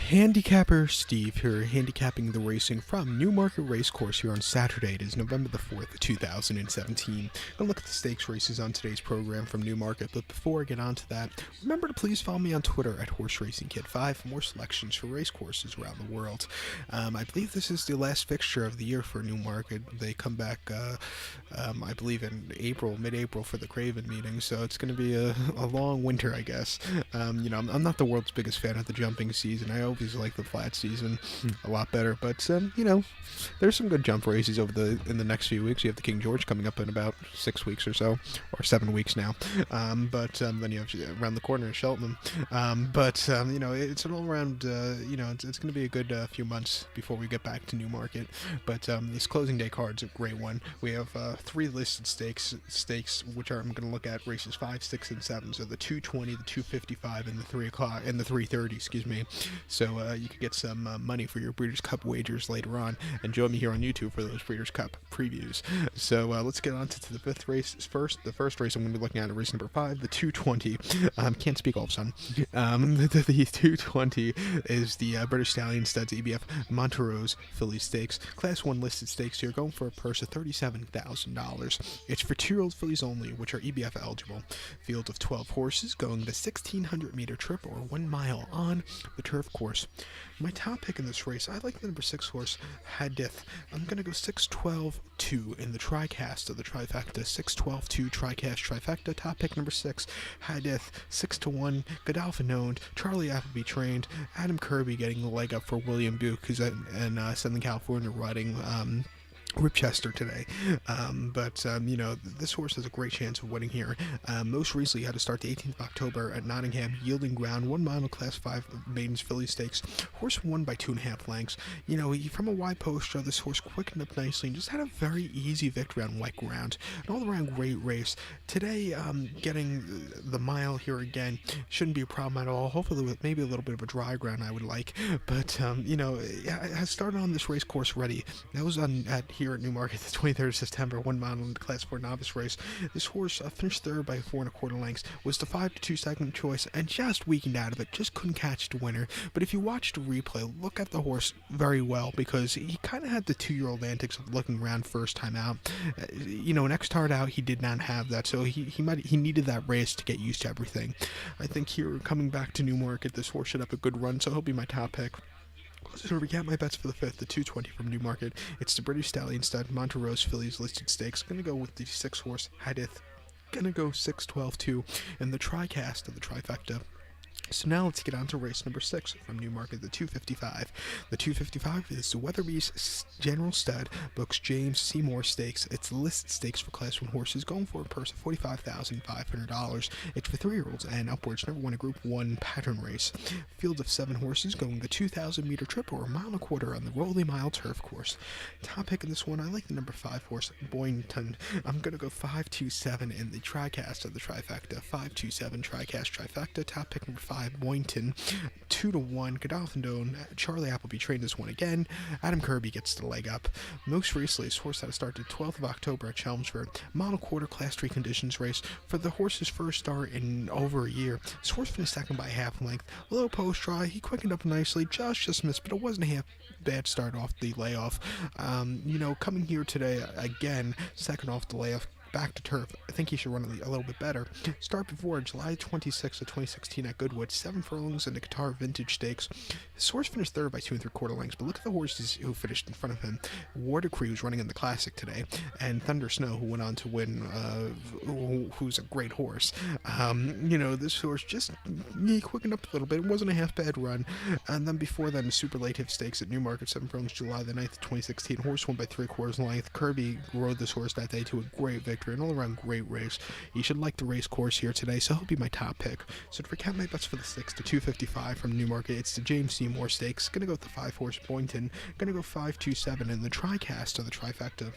Handicapper Steve here, handicapping the racing from Newmarket Racecourse here on Saturday. It is November the 4th, 2017. Gonna look at the stakes races on today's program from Newmarket, but before I get on to that, remember to please follow me on Twitter at HorseRacingKid5 for more selections for racecourses around the world. I believe this is the last fixture of the year for Newmarket. They come back, I believe in April, mid-April for the Craven meeting, so it's going to be a long winter, I guess. I'm not the world's biggest fan of the jumping season. I always like the flat season a lot better, but there's some good jump races in the next few weeks. You have the King George coming up in about 6 weeks or so, or 7 weeks now. Then you have around the corner Cheltenham. It's an all around. It's going to be a good few months before we get back to Newmarket. But this closing day card's a great one. We have 3 listed stakes, which I'm going to look at races 5, 6, and 7. So the 220, the 255, and the 3 o'clock, and the 3:30. Excuse me. So you could get some money for your Breeders' Cup wagers later on, and join me here on YouTube for those Breeders' Cup previews. So let's get on to the 5th race first. The first race I'm going to be looking at is race number 5, the 220. Can't speak all of a sudden. The 220 is the British Stallion Studs EBF Monterose Filly Stakes. Class 1 listed stakes here, going for a purse of $37,000. It's for 2-year-old fillies only, which are EBF eligible. Field of 12 horses going the 1,600-meter trip, or 1 mile on the turf course. My top pick in this race, I like the number 6 horse, Hadith. I'm going to go 6-12-2 in the TriCast of the trifecta. 6-12-2 TriCast trifecta. Top pick number 6, Hadith. 6-1, Godolphin owned. Charlie Appleby trained. Adam Kirby getting the leg up for William Buick, who's in Southern California riding Ripchester today. This horse has a great chance of winning here. Most recently had to start the 18th of October at Nottingham, yielding ground, 1 mile Class 5 Maidens Filly Stakes. Horse won by 2.5 lengths. From a wide posture, this horse quickened up nicely and just had a very easy victory on wet ground. An all-around great race. Today, getting the mile here again shouldn't be a problem at all. Hopefully with maybe a little bit of a dry ground I would like. But, it has started on this race course ready. That was here at Newmarket the 23rd of September, 1 mile in the Class 4 novice race. This horse finished third by 4.25 lengths, was the 5-2 second choice, and just weakened out of it, just couldn't catch the winner. But if you watch the replay, look at the horse very well, because he kind of had the 2-year-old antics of looking around first time out. Next start out, he did not have that, so he needed that race to get used to everything. I think here, coming back to Newmarket, this horse should have a good run, so he'll be my top pick. So to recap my bets for the 5th, the 220 from Newmarket, it's the British Stallion Stud Monterose Fillies listed stakes. Gonna go with the 6 horse Hadith. Gonna go 6-12-2 in the TriCast of the trifecta. So now let's get on to race number 6 from Newmarket, the 255. The 255 is the Weatherby's General Stud books James Seymour Stakes. It's listed stakes for Class 1 horses, going for a purse of $45,500. It's for 3-year-olds and upwards. Never won a Group 1 pattern race. Field of 7 horses going the 2,000-meter trip, or 1.25 miles on the Rolly Mile turf course. Top pick in this one, I like the number 5 horse, Boynton. I'm going to go 5-2-7 in the TriCast of the trifecta. 5-2-7 TriCast trifecta. Top pick number 5, Boynton. 2-1, Godolphin. Charlie Appleby trained this one again. Adam Kirby gets the leg up. Most recently, this horse had to start the 12th of October at Chelmsford. Mile quarter Class 3 conditions race for the horse's first start in over a year. This horse finished second by half length. Low post try, he quickened up nicely, just missed, but it wasn't a half bad start off the layoff. Coming here today, again, second off the layoff, back to turf. I think he should run a little bit better. Start before July 26 of 2016 at Goodwood, 7 furlongs in the Qatar Vintage Stakes. His horse finished third by 2 3/4 lengths, but look at the horses who finished in front of him. War Decree, who's running in the Classic today, and Thunder Snow, who went on to win, who's a great horse. This horse he quickened up a little bit. It wasn't a half bad run. And then before then, the Superlative Stakes at Newmarket, 7 furlongs, July the 9th of 2016. Horse won by 3/4 length. Kirby rode this horse that day to a great victory. An all-around great race. You should like the race course here today, so he'll be my top pick. So to recap my bets for the 6th, the 255 from Newmarket, it's the James Seymour Stakes. Gonna go with the 5 horse Boynton. Gonna go 5-2-7 in the TriCast of the trifecta.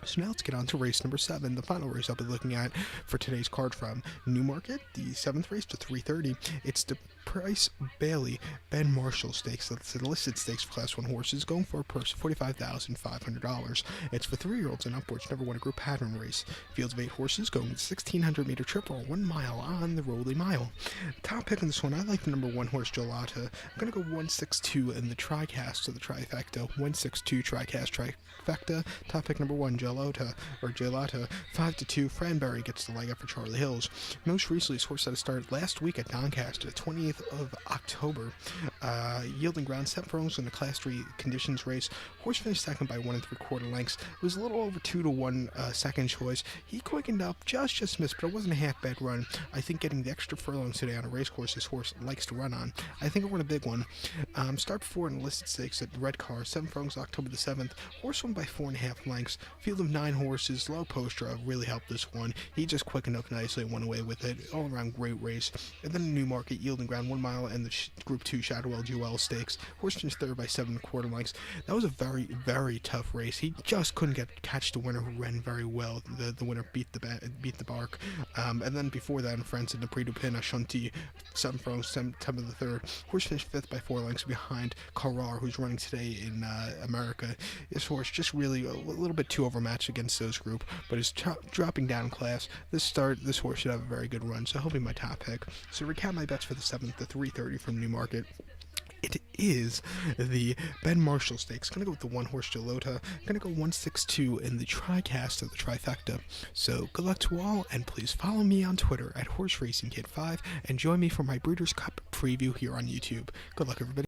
So now let's get on to race number 7, the final race I'll be looking at for today's card from Newmarket, the 7th race to 3:30. It's the Price Bailey Ben Marshall Stakes. That's an enlisted stakes for Class 1 horses, going for a purse of $45,500. It's for 3-year-olds and upwards, never won a group pattern race. Fields of 8 horses going with 1,600-meter triple, 1 mile on the Rolly Mile. Top pick in this one, I like the number 1 horse, Gelata. I'm going to go 162 in the TriCast to the trifecta. 162 TriCast trifecta. Top pick number 1, Gelata. 5-2. Franberry gets the leg up for Charlie Hills. Most recently, this horse had a start last week at Doncaster, the 28th of October, yielding ground 7 furlongs in the Class 3 conditions race. Horse finished second by 1 3/4 lengths. It was a little over 2-1 second choice. He quickened up, just missed, but it wasn't a half bad run. I think getting the extra furlongs today on a race course this horse likes to run on. I think it won a big one. Start 4 in enlisted stakes at the Red Car, 7 furlongs October the 7th. Horse won by 4.5 lengths. Field of 9 horses, low post draw really helped this one. He just quickened up nicely and went away with it. All around great race. And then Newmarket yielding ground 1 mile and the Group 2 Shadow LGL Stakes. Horse finished third by 7 1/4 lengths. That was a very tough race. He just couldn't catch the winner, who ran very well. The winner beat the bark. And then before that, in France in the Prix du Pin, Ashanti, 7 furlongs, September the 3rd. Horse finished 5th by 4 lengths behind Carrar, who's running today in America. This horse just really a little bit too overmatched against those group, but is dropping down in class. This horse should have a very good run, so he'll be my top pick. So to recap my bets for the 7th, the 3:30 from Newmarket. It is the Ben Marshall Stakes. Gonna go with the 1 horse Gelota. Gonna go 162 in the TriCast of the trifecta. So good luck to all, and please follow me on Twitter at HorseRacingKid5 and join me for my Breeders' Cup preview here on YouTube. Good luck, everybody.